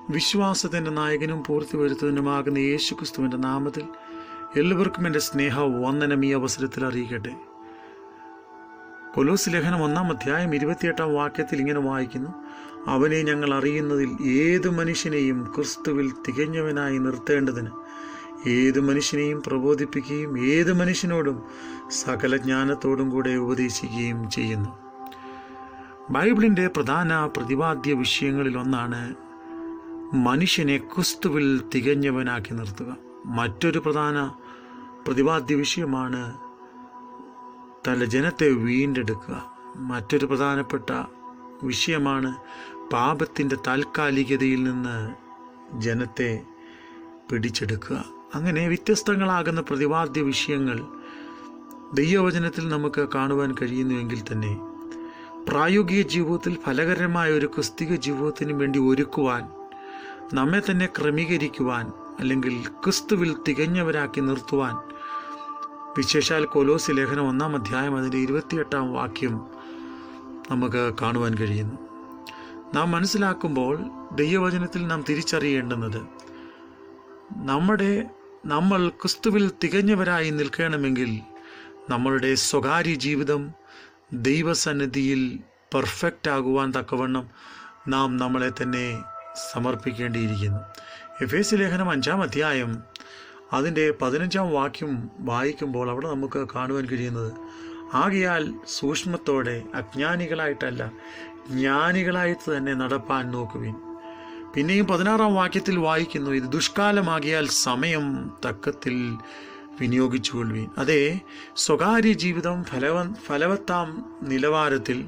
വിശ്വാസത്തിൻ്റെ നായകനും പൂർത്തി വരുത്തുന്നതിനുമാകുന്ന യേശുക്രിസ്തുവിൻ്റെ നാമത്തിൽ എല്ലാവർക്കും എൻ്റെ സ്നേഹ വന്ദനം ഈ അവസരത്തിൽ അറിയിക്കട്ടെ. കൊലോസ് ലേഖനം 1-ാം അധ്യായം 28-ാം വാക്യത്തിൽ ഇങ്ങനെ വായിക്കുന്നു: അവനെ ഞങ്ങൾ അറിയുന്നതിൽ ഏതു മനുഷ്യനെയും ക്രിസ്തുവിൽ തികഞ്ഞവനായി നിർത്തേണ്ടതിന് ഏതു മനുഷ്യനെയും പ്രബോധിപ്പിക്കുകയും ഏതു മനുഷ്യനോടും സകല ജ്ഞാനത്തോടും കൂടെ ഉപദേശിക്കുകയും ചെയ്യുന്നു. ബൈബിളിൻ്റെ പ്രധാന പ്രതിപാദ്യ വിഷയങ്ങളിലൊന്നാണ് മനുഷ്യനെ ക്രിസ്തുവിൽ തികഞ്ഞവനാക്കി നിർത്തുക. മറ്റൊരു പ്രധാന പ്രതിപാദ്യ വിഷയമാണ് തൻ്റെ ജനത്തെ വീണ്ടെടുക്കുക. മറ്റൊരു പ്രധാനപ്പെട്ട വിഷയമാണ് പാപത്തിൻ്റെ താൽക്കാലികതയിൽ നിന്ന് ജനത്തെ പിടിച്ചെടുക്കുക. അങ്ങനെ വ്യത്യസ്തങ്ങളാകുന്ന പ്രതിപാദ്യ വിഷയങ്ങൾ ദൈവവചനത്തിൽ നമുക്ക് കാണുവാൻ കഴിയുന്നുവെങ്കിൽ തന്നെ പ്രായോഗിക ജീവിതത്തിൽ ഫലകരമായ ഒരു ക്രിസ്തീയ ജീവിതത്തിന് വേണ്ടി ഒരുക്കുവാൻ, നമ്മെ തന്നെ ക്രമീകരിക്കുവാൻ, അല്ലെങ്കിൽ ക്രിസ്തുവിൽ തികഞ്ഞവരാക്കി നിർത്തുവാൻ വിശേഷാൽ കൊലോസ് ലേഖനം 1-ാം അധ്യായം അതിൻ്റെ 28-ാം വാക്യം നമുക്ക് കാണുവാൻ കഴിയുന്നു. നാം മനസ്സിലാക്കുമ്പോൾ ദൈവവചനത്തിൽ നാം തിരിച്ചറിയേണ്ടുന്നത് നമ്മൾ ക്രിസ്തുവിൽ തികഞ്ഞവരായി നിൽക്കണമെങ്കിൽ നമ്മളുടെ സ്വകാര്യ ജീവിതം ദൈവസന്നിധിയിൽ പെർഫെക്റ്റ് ആകുവാൻ തക്കവണ്ണം നാം നമ്മളെ തന്നെ സമർപ്പിക്കേണ്ടിയിരിക്കുന്നു. എഫേസ്യ ലേഖനം 5-ാം അധ്യായം അതിൻ്റെ 15-ാം വാക്യം വായിക്കുമ്പോൾ അവിടെ നമുക്ക് കാണുവാൻ കഴിയുന്നത്: ആകയാൽ സൂക്ഷ്മത്തോടെ അജ്ഞാനികളായിട്ടല്ല ജ്ഞാനികളായിട്ട് തന്നെ നടപ്പാൻ നോക്കുവിൻ. പിന്നെയും 16-ാം വാക്യത്തിൽ വായിക്കുന്നു: ഇത് ദുഷ്കാലമാകിയാൽ സമയം തക്കത്തിൽ വിനിയോഗിച്ചുകൊള്ളുവിൻ. അതേ, സ്വകാര്യ ജീവിതം ഫലവത്താം നിലവാരത്തിൽ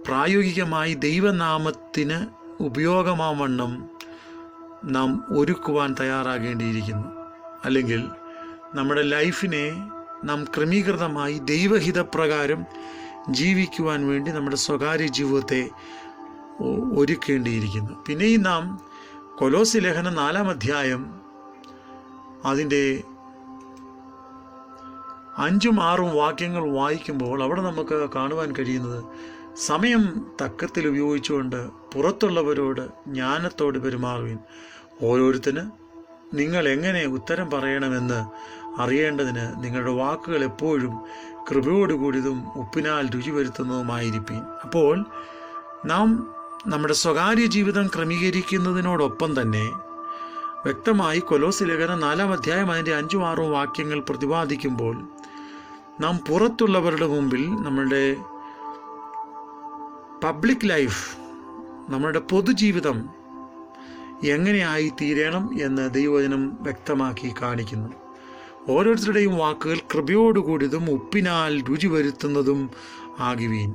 പ്രായോഗികമായി ദൈവനാമത്തിന് ഉപയോഗമാവണ്ണം നാം ഒരുക്കുവാൻ തയ്യാറാകേണ്ടിയിരിക്കുന്നു. അല്ലെങ്കിൽ നമ്മുടെ ലൈഫിനെ നാം ക്രമീകൃതമായി ദൈവഹിതപ്രകാരം ജീവിക്കുവാൻ വേണ്ടി നമ്മുടെ സ്വകാര്യ ജീവിതത്തെ ഒരുക്കേണ്ടിയിരിക്കുന്നു. പിന്നെയും നാം കൊലോസ് ലേഖനം 4-ാം അധ്യായം അതിൻ്റെ 5-6 വാക്യങ്ങൾ വായിക്കുമ്പോൾ അവിടെ നമുക്ക് കാണുവാൻ കഴിയുന്നത്: സമയം തക്കത്തിൽ ഉപയോഗിച്ചുകൊണ്ട് പുറത്തുള്ളവരോട് ജ്ഞാനത്തോട് പെരുമാറുവിൻ. ഓരോരുത്തന് നിങ്ങൾ എങ്ങനെ ഉത്തരം പറയണമെന്ന് അറിയേണ്ടതിന് നിങ്ങളുടെ വാക്കുകൾ എപ്പോഴും കൃപയോടുകൂടിയതും ഉപ്പിനാൽ രുചി വരുത്തുന്നതുമായിരിക്കും. അപ്പോൾ നാം നമ്മുടെ സ്വകാര്യ ജീവിതം ക്രമീകരിക്കുന്നതിനോടൊപ്പം തന്നെ വ്യക്തമായി കൊലോസ് ലേഖനം 4-ാം അധ്യായം അതിൻ്റെ 5-6 വാക്യങ്ങൾ പ്രതിപാദിക്കുമ്പോൾ നാം പുറത്തുള്ളവരുടെ മുമ്പിൽ നമ്മളുടെ പബ്ലിക് ലൈഫ്, നമ്മളുടെ പൊതുജീവിതം എങ്ങനെയായി തീരണം എന്ന് ദൈവവചനം വ്യക്തമാക്കി കാണിക്കുന്നു. ഓരോരുത്തരുടെയും വാക്കുകൾ കൃപയോടുകൂടിയതും ഉപ്പിനാൽ രുചി വരുത്തുന്നതും ആകുവീൻ.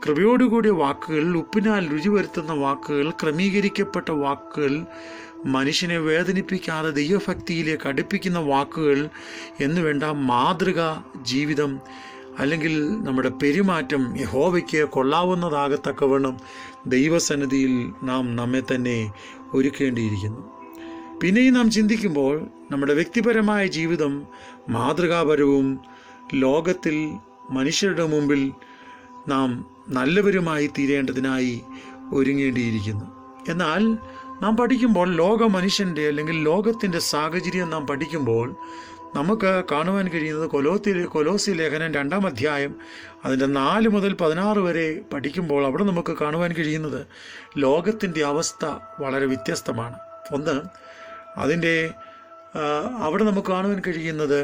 കൃപയോടുകൂടിയ വാക്കുകൾ, ഉപ്പിനാൽ രുചി വരുത്തുന്ന വാക്കുകൾ, ക്രമീകരിക്കപ്പെട്ട വാക്കുകൾ, മനുഷ്യനെ വേദനിപ്പിക്കാതെ ദൈവഭക്തിയിലേക്ക് അടുപ്പിക്കുന്ന വാക്കുകൾ എന്നുവേണ്ട മാതൃക ജീവിതം അല്ലെങ്കിൽ നമ്മുടെ പെരുമാറ്റം യഹോവയ്ക്ക് കൊള്ളാവുന്നതാകത്തക്കവണ്ണം ദൈവസന്നിധിയിൽ നാം നമ്മെ തന്നെ ഒരുക്കേണ്ടിയിരിക്കുന്നു. പിന്നെയും നാം ചിന്തിക്കുമ്പോൾ നമ്മുടെ വ്യക്തിപരമായ ജീവിതം മാതൃകാപരവും ലോകത്തിൽ മനുഷ്യരുടെ മുമ്പിൽ നാം നല്ലവരുമായി തീരേണ്ടതിനായി ഒരുങ്ങേണ്ടിയിരിക്കുന്നു. എന്നാൽ നാം പഠിക്കുമ്പോൾ ലോക മനുഷ്യൻ്റെ അല്ലെങ്കിൽ ലോകത്തിൻ്റെ സാഹചര്യം നാം പഠിക്കുമ്പോൾ നമുക്ക് കാണുവാൻ കഴിയുന്നത് കൊലോസി ലേഖനം 2-ാം അധ്യായം അതിൻ്റെ 4 മുതൽ 16 വരെ പഠിക്കുമ്പോൾ അവിടെ നമുക്ക് കാണുവാൻ കഴിയുന്നത് ലോകത്തിൻ്റെ അവസ്ഥ വളരെ വ്യത്യസ്തമാണ്. ഒന്ന്, അവിടെ നമുക്ക് കാണുവാൻ കഴിയുന്നത്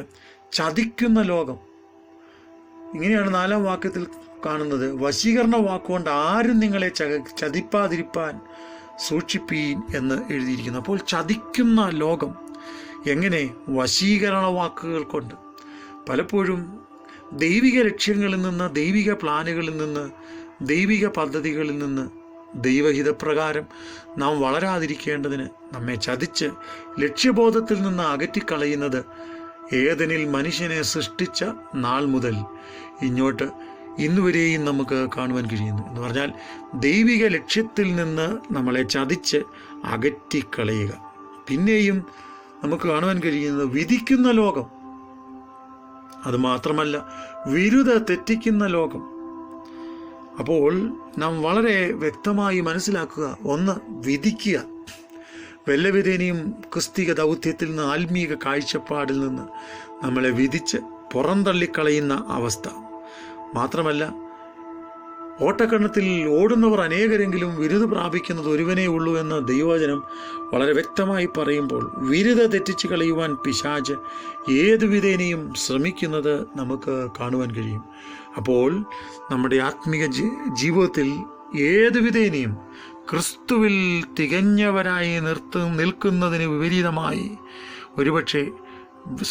ചതിക്കുന്ന ലോകം. ഇങ്ങനെയാണ് 4-ാം വാക്യത്തിൽ കാണുന്നത്: വശീകരണ വാക്കുകൊണ്ട് ആരും നിങ്ങളെ ചതിപ്പാതിരിപ്പാൻ സൂക്ഷിപ്പീൻ എന്ന് എഴുതിയിരിക്കുന്നു. അപ്പോൾ ചതിക്കുന്ന ലോകം എങ്ങനെ? വശീകരണ വാക്കുകൾ കൊണ്ട്. പലപ്പോഴും ദൈവിക ലക്ഷ്യങ്ങളിൽ നിന്ന്, ദൈവിക പ്ലാനുകളിൽ നിന്ന്, ദൈവിക പദ്ധതികളിൽ നിന്ന് ദൈവഹിതപ്രകാരം നാം വളരാതിരിക്കേണ്ടതിന് നമ്മെ ചതിച്ച് ലക്ഷ്യബോധത്തിൽ നിന്ന് അകറ്റിക്കളയുന്നത് ഏദനിൽ മനുഷ്യനെ സൃഷ്ടിച്ച നാൾ മുതൽ ഇങ്ങോട്ട് ഇന്നുവരെയും നമുക്ക് കാണുവാൻ കഴിയുന്നു. എന്ന് പറഞ്ഞാൽ ദൈവിക ലക്ഷ്യത്തിൽ നിന്ന് നമ്മളെ ചതിച്ച് അകറ്റിക്കളയുക. പിന്നെയും നമുക്ക് കാണുവാൻ കഴിയുന്നത് വിധിക്കുന്ന ലോകം. അതുമാത്രമല്ല, വിരുദ്ധ തെറ്റിക്കുന്ന ലോകം. അപ്പോൾ നാം വളരെ വ്യക്തമായി മനസ്സിലാക്കുക, ഒന്ന് വിധിക്കുക. വല്ലവിധേനയും ക്രിസ്തീയ ദൗത്യത്തിൽ നിന്ന്, ആത്മീക കാഴ്ചപ്പാടിൽ നിന്ന് നമ്മളെ വിധിച്ച് പുറന്തള്ളിക്കളയുന്ന അവസ്ഥ. മാത്രമല്ല, ഓട്ടക്കണ്ണത്തിൽ ഓടുന്നവർ അനേകരെങ്കിലും വിരുദ് പ്രാപിക്കുന്നത് ഒരുവനേ ഉള്ളൂ എന്ന് ദൈവവചനം വളരെ വ്യക്തമായി പറയുമ്പോൾ, വിരുദ് തെറ്റിച്ച് കളയുവാൻ പിശാച് ഏതു വിധേനയും ശ്രമിക്കുന്നത് നമുക്ക് കാണുവാൻ കഴിയും. അപ്പോൾ നമ്മുടെ ആത്മീക ജീവിതത്തിൽ ഏതു വിധേനയും ക്രിസ്തുവിൽ തികഞ്ഞവരായി നിൽക്കുന്നതിന് വിപരീതമായി ഒരുപക്ഷെ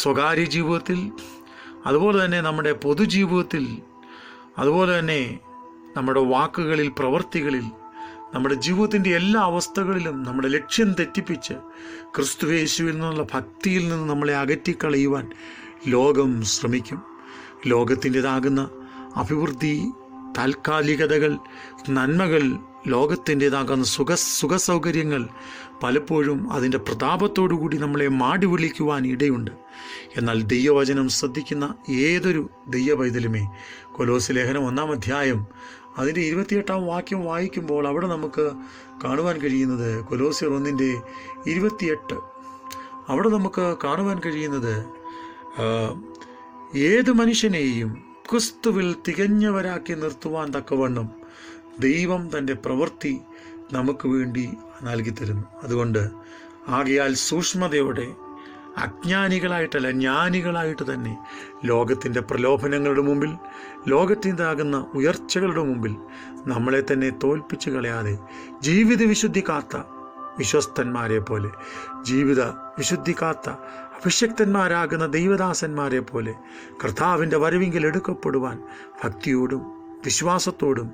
സ്വകാര്യ ജീവിതത്തിൽ, അതുപോലെ തന്നെ നമ്മുടെ പൊതുജീവിതത്തിൽ, അതുപോലെ തന്നെ നമ്മുടെ വാക്കുകളിൽ, പ്രവൃത്തികളിൽ, നമ്മുടെ ജീവിതത്തിൻ്റെ എല്ലാ അവസ്ഥകളിലും നമ്മുടെ ലക്ഷ്യം തെറ്റിപ്പിച്ച് ക്രിസ്തുയേശുവിൽ നിന്നുള്ള ഭക്തിയിൽ നിന്ന് നമ്മളെ അകറ്റിക്കളയുവാൻ ലോകം ശ്രമിക്കും. ലോകത്തിൻ്റെതാകുന്ന അഭിവൃദ്ധി, താൽക്കാലികതകൾ, നന്മകൾ, ലോകത്തിൻ്റെതാകുന്ന സുഖസൗകര്യങ്ങൾ പലപ്പോഴും അതിൻ്റെ പ്രതാപത്തോടു കൂടി നമ്മളെ മാടി വിളിക്കുവാൻ ഇടയുണ്ട്. എന്നാൽ ദൈവവചനം ശ്രദ്ധിക്കുന്ന ഏതൊരു ദൈവപൈതലുമേ, കൊലോസ്യ ലേഖനം 1-ാം അധ്യായം അതിൻ്റെ 28-ാം വാക്യം വായിക്കുമ്പോൾ അവിടെ നമുക്ക് കാണുവാൻ കഴിയുന്നത്, കൊലോസ്യർ 1:28, അവിടെ നമുക്ക് കാണുവാൻ കഴിയുന്നത്, ഏത് മനുഷ്യനെയും ക്രിസ്തുവിൽ തികഞ്ഞവരാക്കി നിർത്തുവാൻ തക്കവണ്ണം ദൈവം തൻ്റെ പ്രവൃത്തി നമുക്ക് വേണ്ടി നൽകിത്തരുന്നു. അതുകൊണ്ട് ആകയാൽ സൂക്ഷ്മതയോടെ, അജ്ഞാനികളായിട്ടല്ല ജ്ഞാനികളായിട്ട് തന്നെ ലോകത്തിൻ്റെ പ്രലോഭനങ്ങളുടെ മുമ്പിൽ, ലോകത്തിൻ്റെതാകുന്ന ഉയർച്ചകളുടെ മുമ്പിൽ നമ്മളെ തന്നെ തോൽപ്പിച്ച് കളയാതെ ജീവിത വിശുദ്ധി കാത്ത വിശ്വസ്തന്മാരെ പോലെ, ജീവിത വിശുദ്ധി കാത്ത അഭിഷക്തന്മാരാകുന്ന ദൈവദാസന്മാരെ പോലെ കർത്താവിൻ്റെ വരവിങ്കിൽ എടുക്കപ്പെടുവാൻ ഭക്തിയോടും വിശ്വാസത്തോടും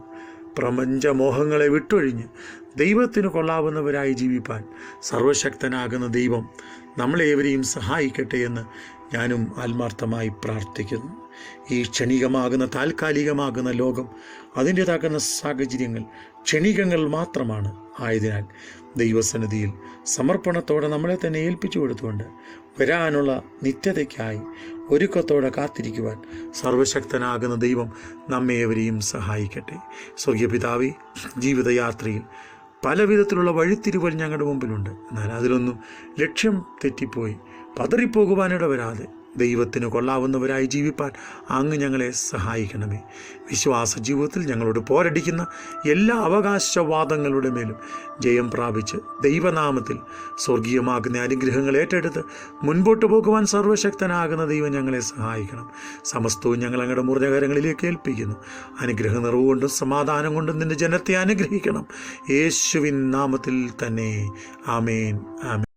പ്രപഞ്ചമോഹങ്ങളെ വിട്ടൊഴിഞ്ഞ് ദൈവത്തിന് കൊള്ളാവുന്നവരായി ജീവിപ്പാൻ സർവശക്തനാകുന്ന ദൈവം നമ്മളേവരെയും സഹായിക്കട്ടെ എന്ന് ഞാനും ആത്മാർത്ഥമായി പ്രാർത്ഥിക്കുന്നു. ഈ ക്ഷണികമാകുന്ന, താൽക്കാലികമാകുന്ന ലോകം, അതിൻ്റെതാകുന്ന സാഹചര്യങ്ങൾ ക്ഷണികങ്ങൾ മാത്രമാണ്. ആയതിനാൽ ദൈവസന്നിധിയിൽ സമർപ്പണത്തോടെ നമ്മളെ തന്നെ ഏൽപ്പിച്ചു കൊടുത്തുകൊണ്ട് വരാനുള്ള നിത്യതയ്ക്കായി ഒരുക്കത്തോടെ കാത്തിരിക്കുവാൻ സർവശക്തനാകുന്ന ദൈവം നമ്മേവരെയും സഹായിക്കട്ടെ. സ്വർഗീയ പിതാവേ, ജീവിതയാത്രയിൽ പല വിധത്തിലുള്ള വഴിത്തിരിവുകൾ ഞങ്ങളുടെ മുമ്പിലുണ്ട്. എന്നാൽ അതിലൊന്നും ലക്ഷ്യം തെറ്റിപ്പോയി പതറിപ്പോകുവാനിട വരാതെ ദൈവത്തിന് കൊള്ളാവുന്നവരായി ജീവിപ്പാൻ അങ്ങ് ഞങ്ങളെ സഹായിക്കണമേ. വിശ്വാസ ജീവിതത്തിൽ ഞങ്ങളോട് പോരടിക്കുന്ന എല്ലാ അവകാശവാദങ്ങളുടെ മേലും ജയം പ്രാപിച്ച് ദൈവനാമത്തിൽ സ്വർഗീയമാകുന്ന അനുഗ്രഹങ്ങൾ ഏറ്റെടുത്ത് മുൻപോട്ട് പോകുവാൻ സർവശക്തനാകുന്ന ദൈവം ഞങ്ങളെ സഹായിക്കണം. സമസ്തവും ഞങ്ങൾ അങ്ങയുടെ മുറിഞ്ഞകരങ്ങളിലേക്ക് ഏൽപ്പിക്കുന്നു. അനുഗ്രഹ നിറവുകൊണ്ടും സമാധാനം കൊണ്ടും നിന്റെ ജനത്തെ അനുഗ്രഹിക്കണം. യേശുവിൻ നാമത്തിൽ തന്നെ. ആമേൻ, ആമേൻ.